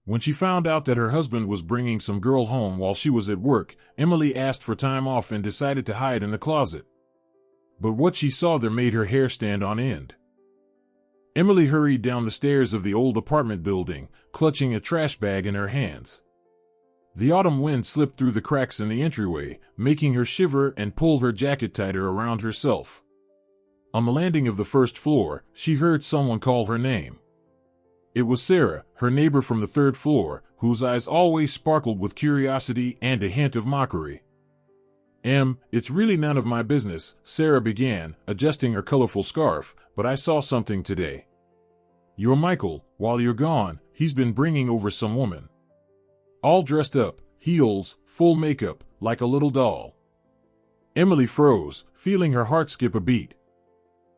When she found out that her husband was bringing some girl home while she was at work, Emily asked for time off and decided to hide in the closet. But what she saw there made her hair stand on end. Emily hurried down the stairs of the old apartment building, clutching a trash bag in her hands. The autumn wind slipped through the cracks in the entryway, making her shiver and pull her jacket tighter around herself. On the landing of the first floor, she heard someone call her name. It was Sarah, her neighbor from the third floor, whose eyes always sparkled with curiosity and a hint of mockery. It's really none of my business," Sarah began, adjusting her colorful scarf, "but I saw something today. Your Michael, while you're gone, he's been bringing over some woman. All dressed up, heels, full makeup, like a little doll." Emily froze, feeling her heart skip a beat.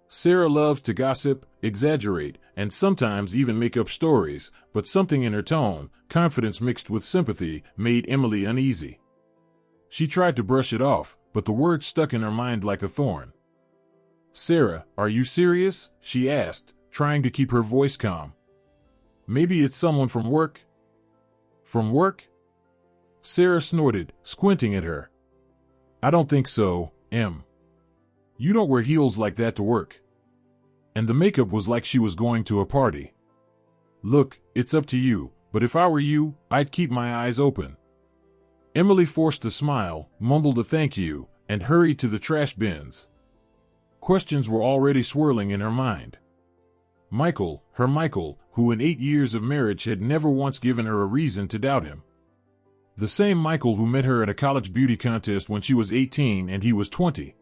Sarah loved to gossip, exaggerate, and sometimes even make up stories, but something in her tone, confidence mixed with sympathy, made Emily uneasy. She tried to brush it off, but the words stuck in her mind like a thorn. "Sarah, are you serious?" she asked, trying to keep her voice calm. "Maybe it's someone from work?" "From work?" Sarah snorted, squinting at her. "I don't think so, Em. You don't wear heels like that to work. And the makeup was like she was going to a party. Look, it's up to you, but if I were you, I'd keep my eyes open." Emily forced a smile, mumbled a thank you, and hurried to the trash bins. Questions were already swirling in her mind. Michael, her Michael, who in 8 years of marriage had never once given her a reason to doubt him. The same Michael who met her at a college beauty contest when she was 18 and he was 20.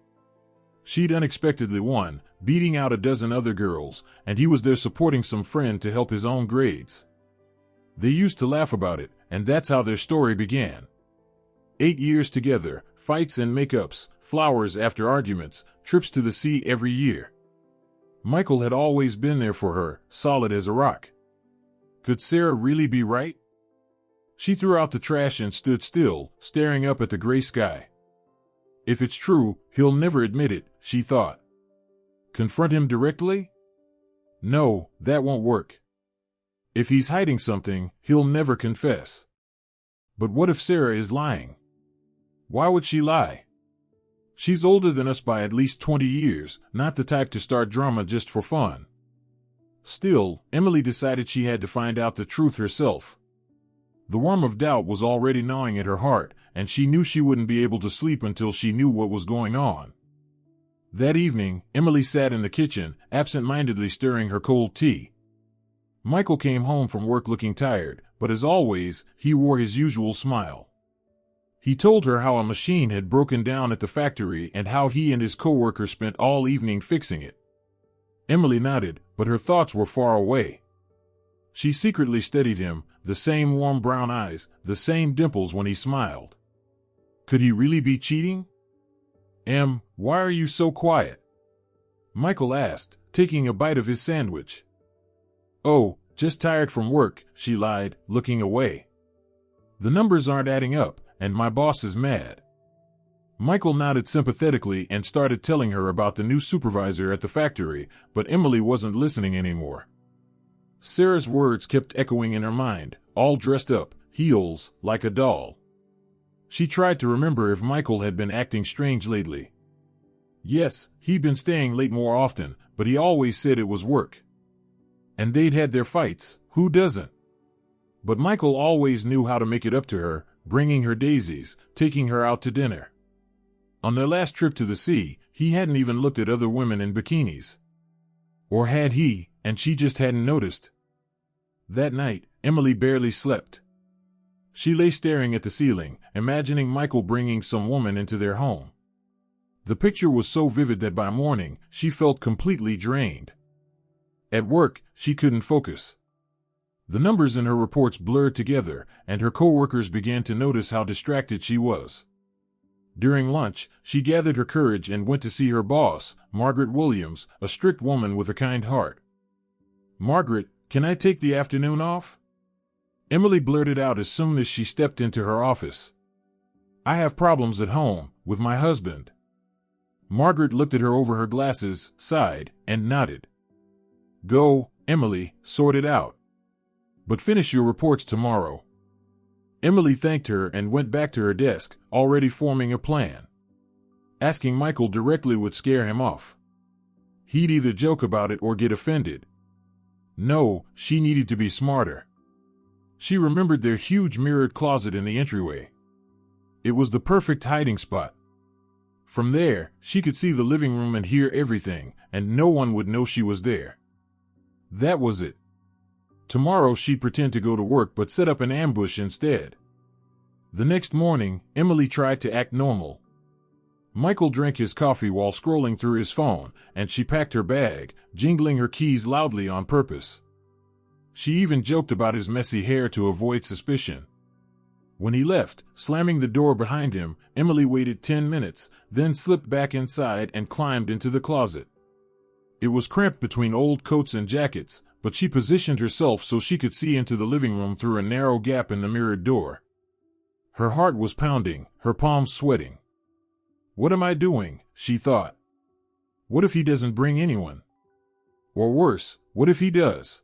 She'd unexpectedly won, beating out a dozen other girls, and he was there supporting some friend to help his own grades. They used to laugh about it, and that's how their story began. 8 years together, fights and makeups, flowers after arguments, trips to the sea every year. Michael had always been there for her, solid as a rock. Could Sarah really be right? She threw out the trash and stood still, staring up at the gray sky. If it's true, he'll never admit it, she thought. Confront him directly? No, that won't work. If he's hiding something, he'll never confess. But what if Sarah is lying? Why would she lie? She's older than us by at least 20 years, not the type to start drama just for fun. Still, Emily decided she had to find out the truth herself. The worm of doubt was already gnawing at her heart, and she knew she wouldn't be able to sleep until she knew what was going on. That evening, Emily sat in the kitchen, absent-mindedly stirring her cold tea. Michael came home from work looking tired, but as always, he wore his usual smile. He told her how a machine had broken down at the factory and how he and his coworker spent all evening fixing it. Emily nodded, but her thoughts were far away. She secretly studied him, the same warm brown eyes, the same dimples when he smiled. Could he really be cheating? "Em, why are you so quiet?" Michael asked, taking a bite of his sandwich. "Oh, just tired from work," she lied, looking away. "The numbers aren't adding up, and my boss is mad." Michael nodded sympathetically and started telling her about the new supervisor at the factory, but Emily wasn't listening anymore. Sarah's words kept echoing in her mind, all dressed up, heels, like a doll. She tried to remember if Michael had been acting strange lately. Yes, he'd been staying late more often, but he always said it was work. And they'd had their fights, who doesn't? But Michael always knew how to make it up to her, bringing her daisies, taking her out to dinner. On their last trip to the sea, he hadn't even looked at other women in bikinis. Or had he, and she just hadn't noticed? That night, Emily barely slept. She lay staring at the ceiling, imagining Michael bringing some woman into their home. The picture was so vivid that by morning, she felt completely drained. At work, she couldn't focus. The numbers in her reports blurred together, and her coworkers began to notice how distracted she was. During lunch, she gathered her courage and went to see her boss, Margaret Williams, a strict woman with a kind heart. "Margaret, can I take the afternoon off?" Emily blurted out as soon as she stepped into her office. "I have problems at home, with my husband." Margaret looked at her over her glasses, sighed, and nodded. "Go, Emily, sort it out. But finish your reports tomorrow." Emily thanked her and went back to her desk, already forming a plan. Asking Michael directly would scare him off. He'd either joke about it or get offended. No, she needed to be smarter. She remembered their huge mirrored closet in the entryway. It was the perfect hiding spot. From there, she could see the living room and hear everything, and no one would know she was there. That was it. Tomorrow she'd pretend to go to work but set up an ambush instead. The next morning, Emily tried to act normal. Michael drank his coffee while scrolling through his phone, and she packed her bag, jingling her keys loudly on purpose. She even joked about his messy hair to avoid suspicion. When he left, slamming the door behind him, Emily waited 10 minutes, then slipped back inside and climbed into the closet. It was cramped between old coats and jackets, but she positioned herself so she could see into the living room through a narrow gap in the mirrored door. Her heart was pounding, her palms sweating. "What am I doing?" she thought. "What if he doesn't bring anyone? Or worse, what if he does?"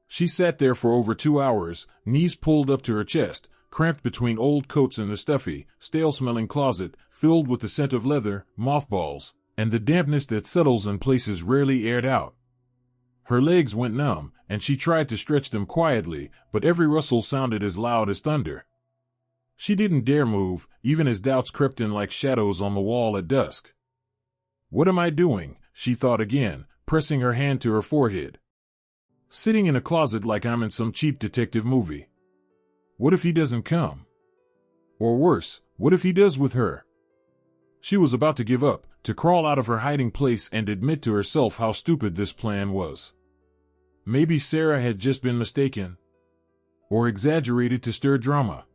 She sat there for over 2 hours, knees pulled up to her chest, cramped between old coats in the stuffy, stale-smelling closet, filled with the scent of leather, mothballs, and the dampness that settles in places rarely aired out. Her legs went numb, and she tried to stretch them quietly, but every rustle sounded as loud as thunder. She didn't dare move, even as doubts crept in like shadows on the wall at dusk. "What am I doing?" she thought again, pressing her hand to her forehead. "Sitting in a closet like I'm in some cheap detective movie. What if he doesn't come? Or worse, what if he does with her?" She was about to give up, to crawl out of her hiding place and admit to herself how stupid this plan was. Maybe Sarah had just been mistaken. Or exaggerated to stir drama.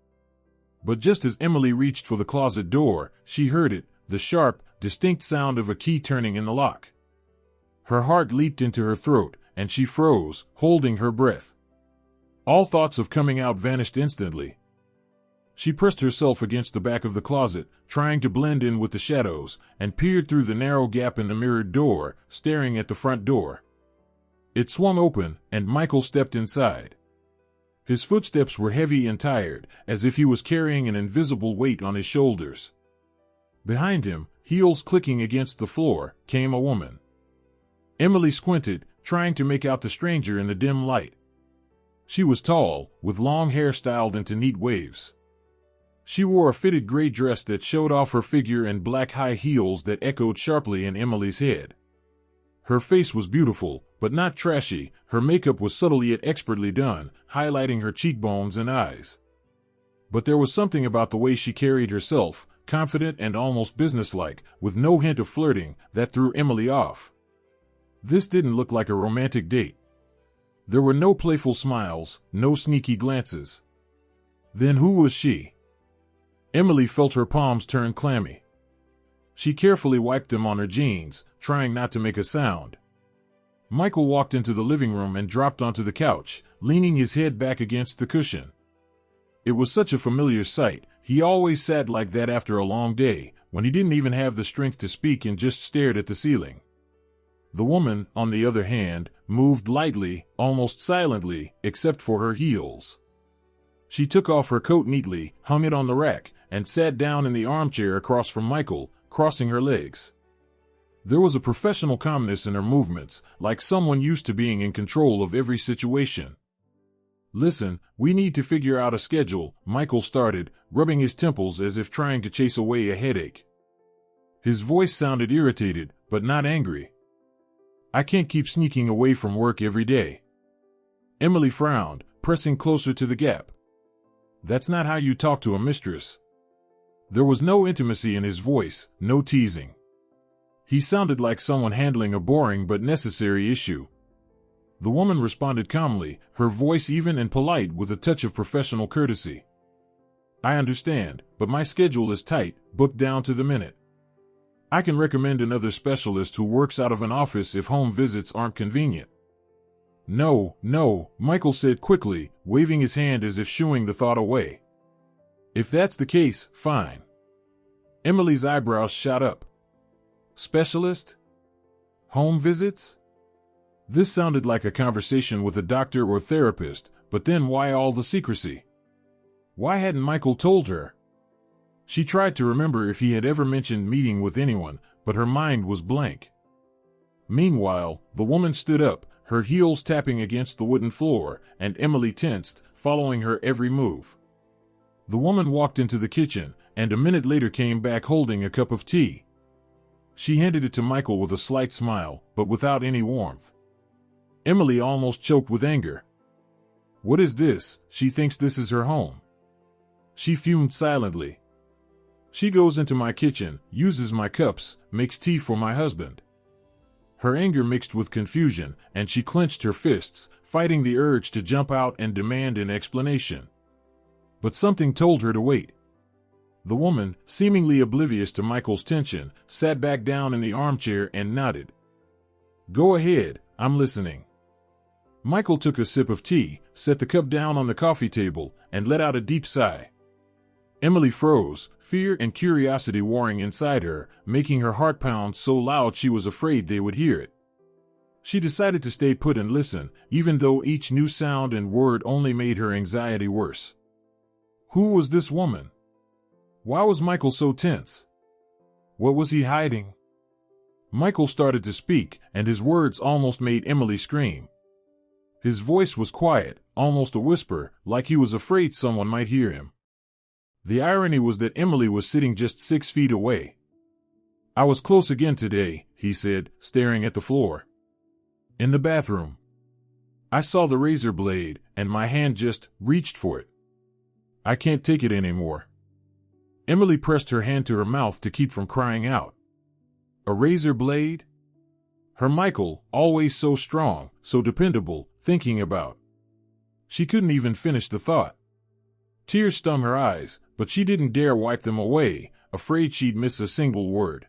But just as Emily reached for the closet door, she heard it, the sharp, distinct sound of a key turning in the lock. Her heart leaped into her throat, and she froze, holding her breath. All thoughts of coming out vanished instantly. She pressed herself against the back of the closet, trying to blend in with the shadows, and peered through the narrow gap in the mirrored door, staring at the front door. It swung open, and Michael stepped inside. His footsteps were heavy and tired, as if he was carrying an invisible weight on his shoulders. Behind him, heels clicking against the floor, came a woman. Emily squinted, trying to make out the stranger in the dim light. She was tall, with long hair styled into neat waves. She wore a fitted gray dress that showed off her figure and black high heels that echoed sharply in Emily's head. Her face was beautiful, but not trashy. Her makeup was subtle yet expertly done, highlighting her cheekbones and eyes. But there was something about the way she carried herself, confident and almost businesslike, with no hint of flirting, that threw Emily off. This didn't look like a romantic date. There were no playful smiles, no sneaky glances. Then who was she? Emily felt her palms turn clammy. She carefully wiped them on her jeans, trying not to make a sound. Michael walked into the living room and dropped onto the couch, leaning his head back against the cushion. It was such a familiar sight. He always sat like that after a long day, when he didn't even have the strength to speak and just stared at the ceiling. The woman, on the other hand, moved lightly, almost silently, except for her heels. She took off her coat neatly, hung it on the rack, and sat down in the armchair across from Michael, crossing her legs. There was a professional calmness in her movements, like someone used to being in control of every situation. "Listen, we need to figure out a schedule," Michael started, rubbing his temples as if trying to chase away a headache. His voice sounded irritated, but not angry. "I can't keep sneaking away from work every day." Emily frowned, pressing closer to the gap. "That's not how you talk to a mistress." There was no intimacy in his voice, no teasing. He sounded like someone handling a boring but necessary issue. The woman responded calmly, her voice even and polite with a touch of professional courtesy. "I understand, but my schedule is tight, booked down to the minute. I can recommend another specialist who works out of an office if home visits aren't convenient." No, Michael said quickly, waving his hand as if shooing the thought away. "If that's the case, fine." Emily's eyebrows shot up. Specialist? Home visits? This sounded like a conversation with a doctor or therapist, but then why all the secrecy? Why hadn't Michael told her? She tried to remember if he had ever mentioned meeting with anyone, but her mind was blank. Meanwhile, the woman stood up, her heels tapping against the wooden floor, and Emily tensed, following her every move. The woman walked into the kitchen, and a minute later came back holding a cup of tea. She handed it to Michael with a slight smile, but without any warmth. Emily almost choked with anger. What is this? She thinks this is her home. She fumed silently. She goes into my kitchen, uses my cups, makes tea for my husband. Her anger mixed with confusion, and she clenched her fists, fighting the urge to jump out and demand an explanation. But something told her to wait. The woman, seemingly oblivious to Michael's tension, sat back down in the armchair and nodded. Go ahead, I'm listening. Michael took a sip of tea, set the cup down on the coffee table, and let out a deep sigh. Emily froze, fear and curiosity warring inside her, making her heart pound so loud she was afraid they would hear it. She decided to stay put and listen, even though each new sound and word only made her anxiety worse. Who was this woman? Why was Michael so tense? What was he hiding? Michael started to speak, and his words almost made Emily scream. His voice was quiet, almost a whisper, like he was afraid someone might hear him. The irony was that Emily was sitting just 6 feet away. I was close again today, he said, staring at the floor. In the bathroom. I saw the razor blade, and my hand just reached for it. I can't take it anymore. Emily pressed her hand to her mouth to keep from crying out. A razor blade? Her Michael, always so strong, so dependable, thinking about. She couldn't even finish the thought. Tears stung her eyes, but she didn't dare wipe them away, afraid she'd miss a single word.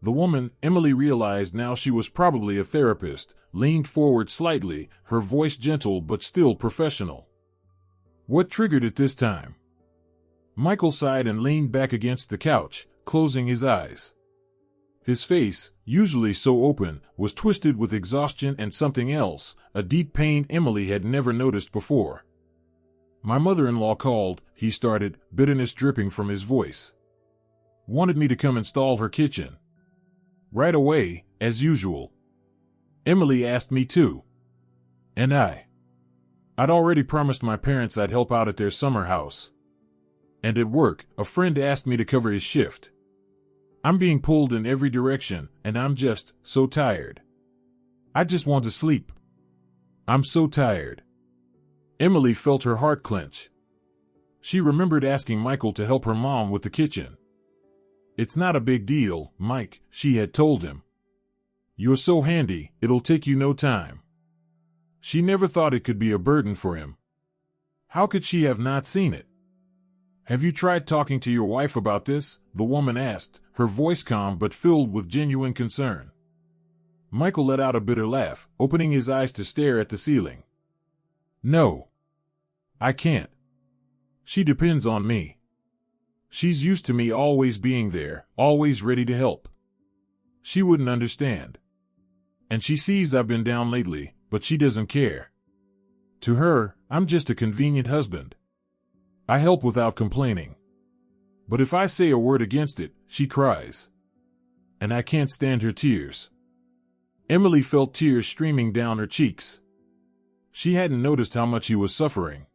The woman, Emily realized now she was probably a therapist, leaned forward slightly, her voice gentle but still professional. What triggered it this time? Michael sighed and leaned back against the couch, closing his eyes. His face, usually so open, was twisted with exhaustion and something else, a deep pain Emily had never noticed before. My mother-in-law called, he started, bitterness dripping from his voice. Wanted me to come install her kitchen. Right away, as usual. Emily asked me too. And I'd already promised my parents I'd help out at their summer house. And at work, a friend asked me to cover his shift. I'm being pulled in every direction, and I'm just so tired. I just want to sleep. I'm so tired. Emily felt her heart clench. She remembered asking Michael to help her mom with the kitchen. It's not a big deal, Mike, she had told him. You're so handy, it'll take you no time. She never thought it could be a burden for him. How could she have not seen it? Have you tried talking to your wife about this? The woman asked, her voice calm but filled with genuine concern. Michael let out a bitter laugh, opening his eyes to stare at the ceiling. No. I can't. She depends on me. She's used to me always being there, always ready to help. She wouldn't understand. And she sees I've been down lately, but she doesn't care. To her, I'm just a convenient husband. I help without complaining. But if I say a word against it, she cries. And I can't stand her tears. Emily felt tears streaming down her cheeks. She hadn't noticed how much he was suffering.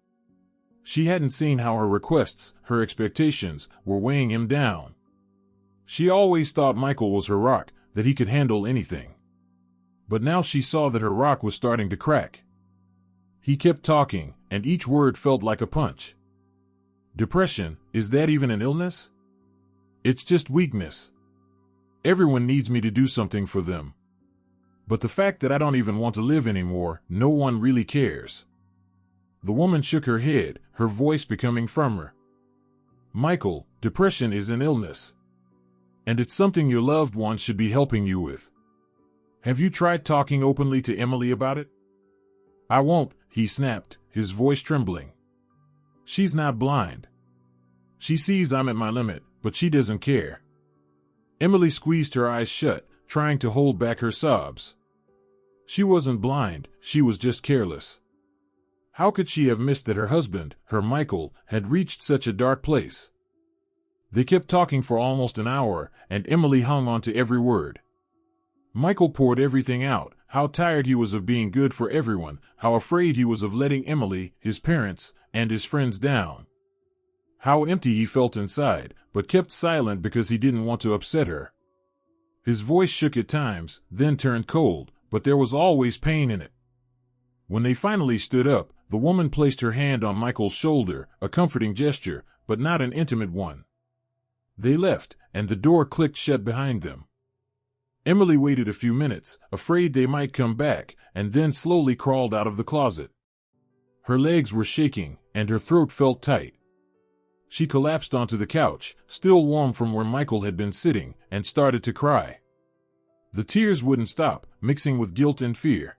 She hadn't seen how her requests, her expectations, were weighing him down. She always thought Michael was her rock, that he could handle anything. But now she saw that her rock was starting to crack. He kept talking, and each word felt like a punch. Depression, is that even an illness? It's just weakness. Everyone needs me to do something for them. But the fact that I don't even want to live anymore, no one really cares. The woman shook her head, her voice becoming firmer. Michael, depression is an illness. And it's something your loved one should be helping you with. Have you tried talking openly to Emily about it? I won't, he snapped, his voice trembling. She's not blind. She sees I'm at my limit, but she doesn't care. Emily squeezed her eyes shut, trying to hold back her sobs. She wasn't blind, she was just careless. How could she have missed that her husband, her Michael, had reached such a dark place? They kept talking for almost an hour, and Emily hung on to every word. Michael poured everything out, how tired he was of being good for everyone, how afraid he was of letting Emily, his parents, and his friends down. How empty he felt inside, but kept silent because he didn't want to upset her. His voice shook at times, then turned cold, but there was always pain in it. When they finally stood up, the woman placed her hand on Michael's shoulder, a comforting gesture, but not an intimate one. They left, and the door clicked shut behind them. Emily waited a few minutes, afraid they might come back, and then slowly crawled out of the closet. Her legs were shaking, and her throat felt tight. She collapsed onto the couch, still warm from where Michael had been sitting, and started to cry. The tears wouldn't stop, mixing with guilt and fear.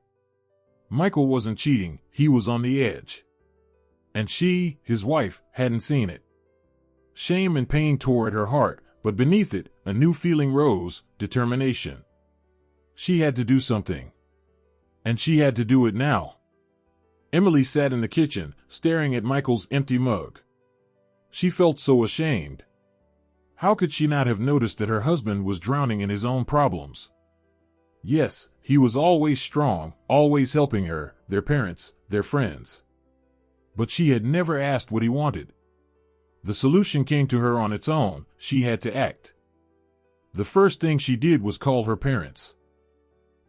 Michael wasn't cheating, he was on the edge. And she, his wife, hadn't seen it. Shame and pain tore at her heart, but beneath it, a new feeling rose, determination. She had to do something. And she had to do it now. Emily sat in the kitchen, staring at Michael's empty mug. She felt so ashamed. How could she not have noticed that her husband was drowning in his own problems? Yes, he was always strong, always helping her, their parents, their friends. But she had never asked what he wanted. The solution came to her on its own, she had to act. The first thing she did was call her parents.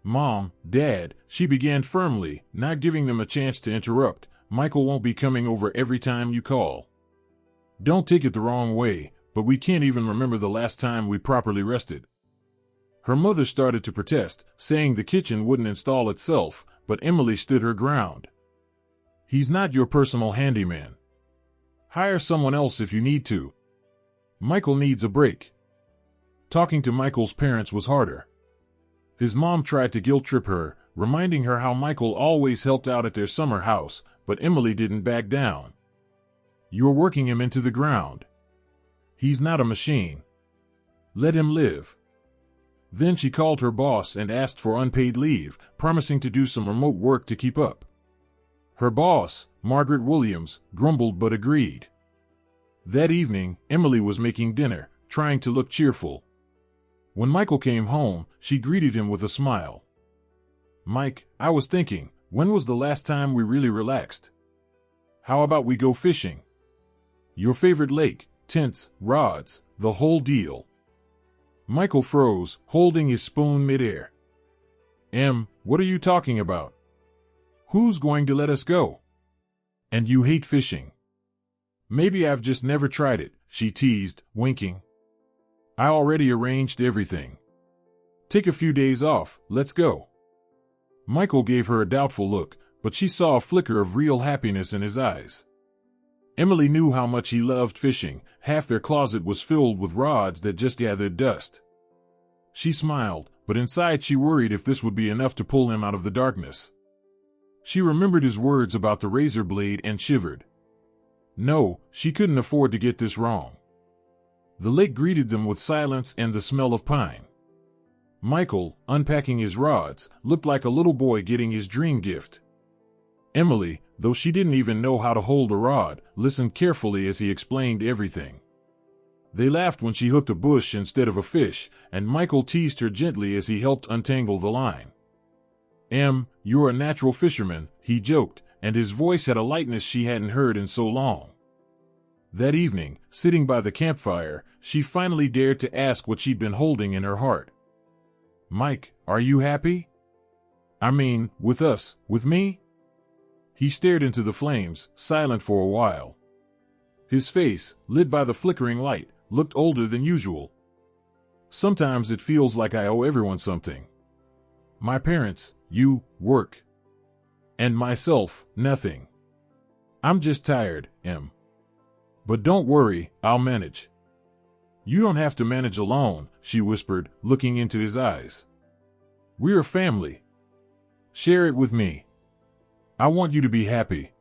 Mom, Dad, she began firmly, not giving them a chance to interrupt. Michael won't be coming over every time you call. Don't take it the wrong way, but we can't even remember the last time we properly rested. Her mother started to protest, saying the kitchen wouldn't install itself, but Emily stood her ground. He's not your personal handyman. Hire someone else if you need to. Michael needs a break. Talking to Michael's parents was harder. His mom tried to guilt-trip her, reminding her how Michael always helped out at their summer house, but Emily didn't back down. You're working him into the ground. He's not a machine. Let him live. Then she called her boss and asked for unpaid leave, promising to do some remote work to keep up. Her boss, Margaret Williams, grumbled but agreed. That evening, Emily was making dinner, trying to look cheerful. When Michael came home, she greeted him with a smile. Mike, I was thinking, when was the last time we really relaxed? How about we go fishing? Your favorite lake, tents, rods, the whole deal. Michael froze, holding his spoon midair. What are you talking about? Who's going to let us go? And you hate fishing. Maybe I've just never tried it, she teased, winking. I already arranged everything. Take a few days off, let's go. Michael gave her a doubtful look, but she saw a flicker of real happiness in his eyes. Emily knew how much he loved fishing. Half their closet was filled with rods that just gathered dust. She smiled, but inside she worried if this would be enough to pull him out of the darkness. She remembered his words about the razor blade and shivered. No, she couldn't afford to get this wrong. The lake greeted them with silence and the smell of pine. Michael, unpacking his rods, looked like a little boy getting his dream gift. Emily, though she didn't even know how to hold a rod, listened carefully as he explained everything. They laughed when she hooked a bush instead of a fish, and Michael teased her gently as he helped untangle the line. You're a natural fisherman, he joked, and his voice had a lightness she hadn't heard in so long. That evening, sitting by the campfire, she finally dared to ask what she'd been holding in her heart. Mike, are you happy? I mean, with us, with me? He stared into the flames, silent for a while. His face, lit by the flickering light, looked older than usual. Sometimes it feels like I owe everyone something. My parents, you, work. And myself, nothing. I'm just tired, But don't worry, I'll manage. You don't have to manage alone, she whispered, looking into his eyes. We're a family. Share it with me. I want you to be happy.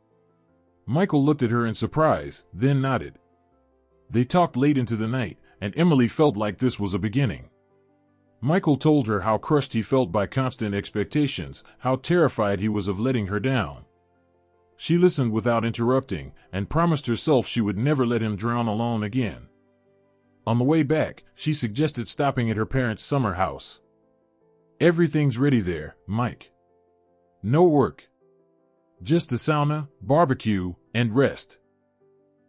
Michael looked at her in surprise, then nodded. They talked late into the night, and Emily felt like this was a beginning. Michael told her how crushed he felt by constant expectations, how terrified he was of letting her down. She listened without interrupting and promised herself she would never let him drown alone again. On the way back, she suggested stopping at her parents' summer house. "Everything's ready there, Mike. No work. Just the sauna, barbecue, and rest."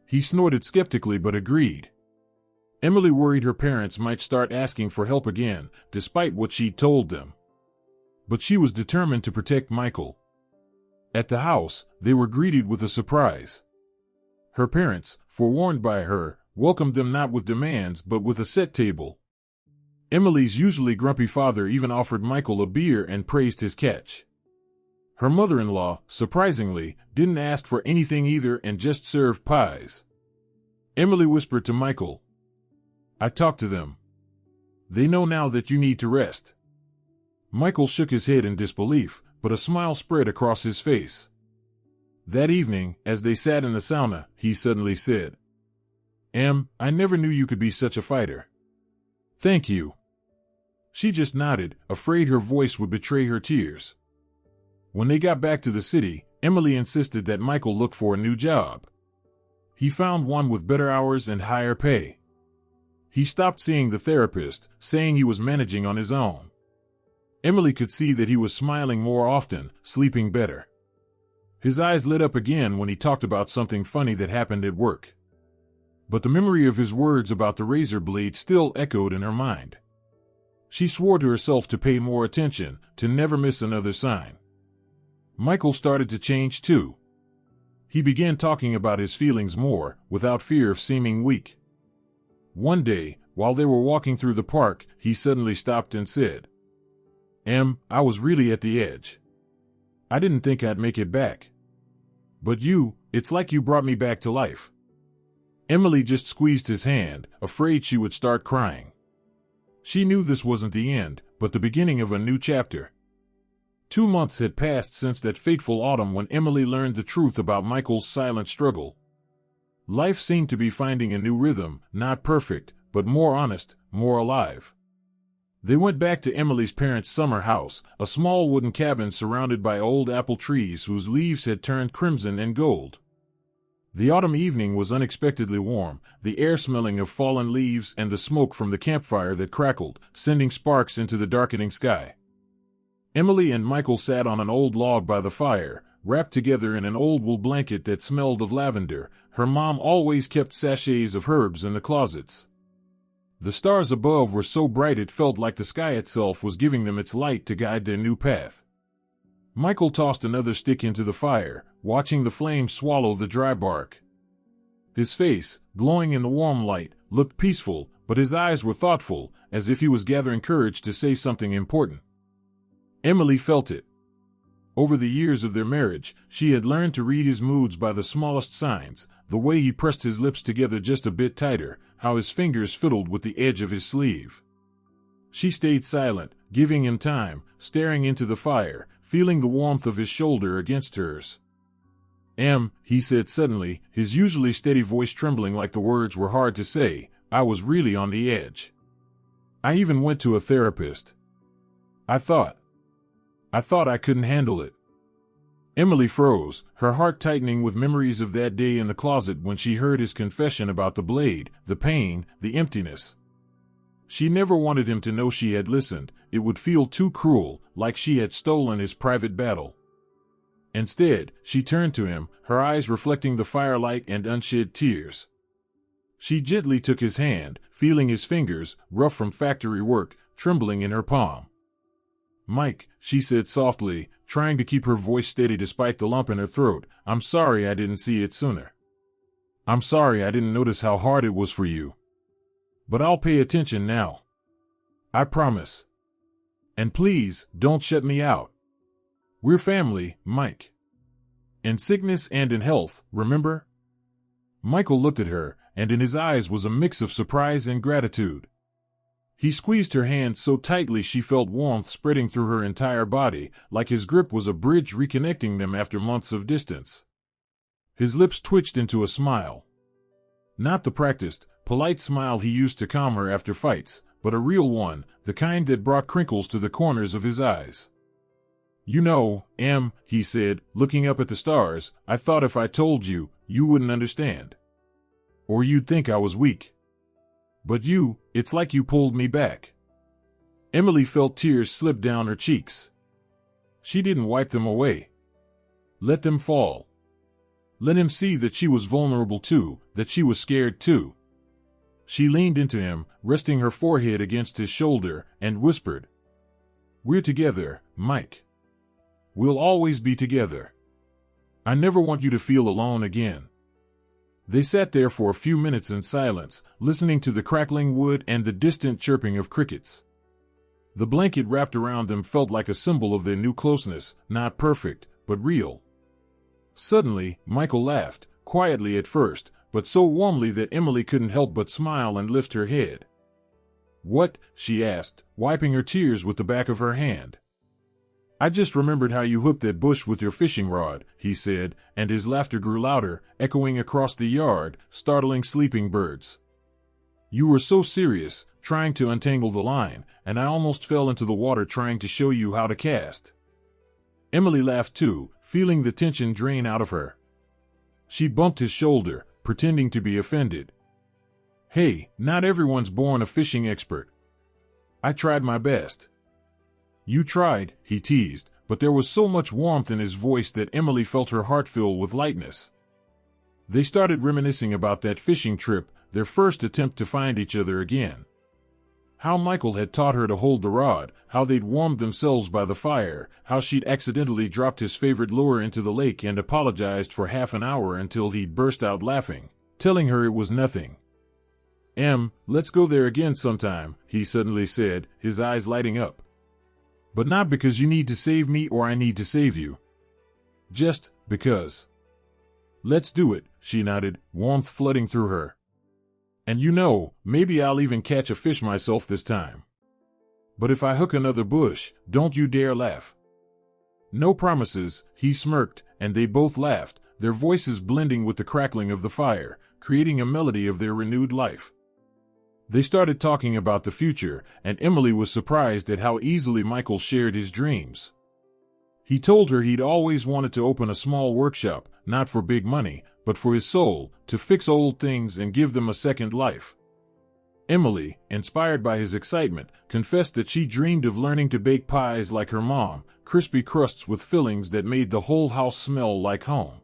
He snorted skeptically but agreed. Emily worried her parents might start asking for help again, despite what she'd told them. But she was determined to protect Michael. At the house, they were greeted with a surprise. Her parents, forewarned by her, welcomed them not with demands but with a set table. Emily's usually grumpy father even offered Michael a beer and praised his catch. Her mother-in-law, surprisingly, didn't ask for anything either and just served pies. Emily whispered to Michael, "I talked to them. They know now that you need to rest." Michael shook his head in disbelief, but a smile spread across his face. That evening, as they sat in the sauna, he suddenly said, I never knew you could be such a fighter." "Thank you." She just nodded, afraid her voice would betray her tears. When they got back to the city, Emily insisted that Michael look for a new job. He found one with better hours and higher pay. He stopped seeing the therapist, saying he was managing on his own. Emily could see that he was smiling more often, sleeping better. His eyes lit up again when he talked about something funny that happened at work. But the memory of his words about the razor blade still echoed in her mind. She swore to herself to pay more attention, to never miss another sign. Michael started to change too. He began talking about his feelings more, without fear of seeming weak. One day, while they were walking through the park, he suddenly stopped and said, I was really at the edge. I didn't think I'd make it back. But it's like you brought me back to life." Emily just squeezed his hand, afraid she would start crying. She knew this wasn't the end, but the beginning of a new chapter. 2 months had passed since that fateful autumn when Emily learned the truth about Michael's silent struggle. Life seemed to be finding a new rhythm, not perfect, but more honest, more alive. They went back to Emily's parents' summer house, a small wooden cabin surrounded by old apple trees whose leaves had turned crimson and gold. The autumn evening was unexpectedly warm, the air smelling of fallen leaves and the smoke from the campfire that crackled, sending sparks into the darkening sky. Emily and Michael sat on an old log by the fire, wrapped together in an old wool blanket that smelled of lavender. Her mom always kept sachets of herbs in the closets. The stars above were so bright it felt like the sky itself was giving them its light to guide their new path. Michael tossed another stick into the fire, watching the flames swallow the dry bark. His face, glowing in the warm light, looked peaceful, but his eyes were thoughtful, as if he was gathering courage to say something important. Emily felt it. Over the years of their marriage, she had learned to read his moods by the smallest signs, the way he pressed his lips together just a bit tighter, how his fingers fiddled with the edge of his sleeve. She stayed silent, giving him time, staring into the fire, feeling the warmth of his shoulder against hers. He said suddenly, his usually steady voice trembling like the words were hard to say, "I was really on the edge. I even went to a therapist. I thought I couldn't handle it." Emily froze, her heart tightening with memories of that day in the closet when she heard his confession about the blade, the pain, the emptiness. She never wanted him to know she had listened. It would feel too cruel, like she had stolen his private battle. Instead, she turned to him, her eyes reflecting the firelight and unshed tears. She gently took his hand, feeling his fingers, rough from factory work, trembling in her palm. "Mike," she said softly, trying to keep her voice steady despite the lump in her throat, "I'm sorry I didn't see it sooner. I'm sorry I didn't notice how hard it was for you. But I'll pay attention now. I promise. And please, don't shut me out. We're family, Mike. In sickness and in health, remember?" Michael looked at her, and in his eyes was a mix of surprise and gratitude. He squeezed her hand so tightly she felt warmth spreading through her entire body, like his grip was a bridge reconnecting them after months of distance. His lips twitched into a smile. Not the practiced, polite smile he used to calm her after fights, but a real one, the kind that brought crinkles to the corners of his eyes. You know, Em, he said, looking up at the stars, I thought if I told you, you wouldn't understand. Or you'd think I was weak. But it's like you pulled me back. Emily felt tears slip down her cheeks. She didn't wipe them away. Let them fall. Let him see that she was vulnerable too, that she was scared too. She leaned into him, resting her forehead against his shoulder, and whispered, We're together, Mike. We'll always be together. I never want you to feel alone again. They sat there for a few minutes in silence, listening to the crackling wood and the distant chirping of crickets. The blanket wrapped around them felt like a symbol of their new closeness, not perfect, but real. Suddenly, Michael laughed, quietly at first, but so warmly that Emily couldn't help but smile and lift her head. What? She asked, wiping her tears with the back of her hand. I just remembered how you hooked that bush with your fishing rod, he said, and his laughter grew louder, echoing across the yard, startling sleeping birds. You were so serious, trying to untangle the line, and I almost fell into the water trying to show you how to cast. Emily laughed too, feeling the tension drain out of her. She bumped his shoulder, pretending to be offended. Hey, not everyone's born a fishing expert. I tried my best. You tried, he teased, but there was so much warmth in his voice that Emily felt her heart fill with lightness. They started reminiscing about that fishing trip, their first attempt to find each other again. How Michael had taught her to hold the rod, how they'd warmed themselves by the fire, how she'd accidentally dropped his favorite lure into the lake and apologized for half an hour until he'd burst out laughing, telling her it was nothing. Em, let's go there again sometime, he suddenly said, his eyes lighting up. But not because you need to save me or I need to save you. Just because. Let's do it, she nodded, warmth flooding through her. And you know, maybe I'll even catch a fish myself this time. But if I hook another bush, don't you dare laugh. No promises, he smirked, and they both laughed, their voices blending with the crackling of the fire, creating a melody of their renewed life. They started talking about the future, and Emily was surprised at how easily Michael shared his dreams. He told her he'd always wanted to open a small workshop, not for big money, but for his soul, to fix old things and give them a second life. Emily, inspired by his excitement, confessed that she dreamed of learning to bake pies like her mom, crispy crusts with fillings that made the whole house smell like home.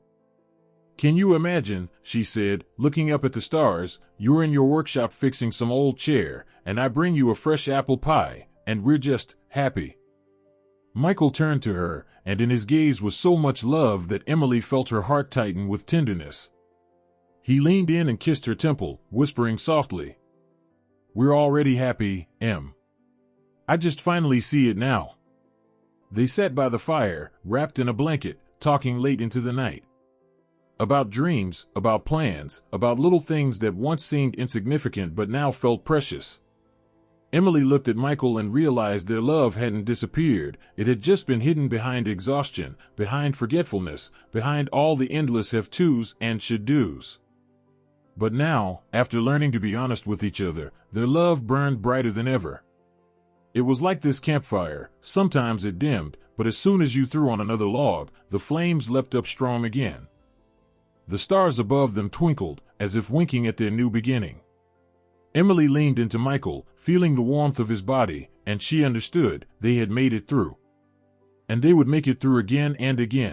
Can you imagine, she said, looking up at the stars, you're in your workshop fixing some old chair, and I bring you a fresh apple pie, and we're just happy. Michael turned to her, and in his gaze was so much love that Emily felt her heart tighten with tenderness. He leaned in and kissed her temple, whispering softly, We're already happy, Em. I just finally see it now. They sat by the fire, wrapped in a blanket, talking late into the night. About dreams, about plans, about little things that once seemed insignificant but now felt precious. Emily looked at Michael and realized their love hadn't disappeared, it had just been hidden behind exhaustion, behind forgetfulness, behind all the endless have-tos and should-dos. But now, after learning to be honest with each other, their love burned brighter than ever. It was like this campfire, sometimes it dimmed, but as soon as you threw on another log, the flames leapt up strong again. The stars above them twinkled, as if winking at their new beginning. Emily leaned into Michael, feeling the warmth of his body, and she understood they had made it through. And they would make it through again and again.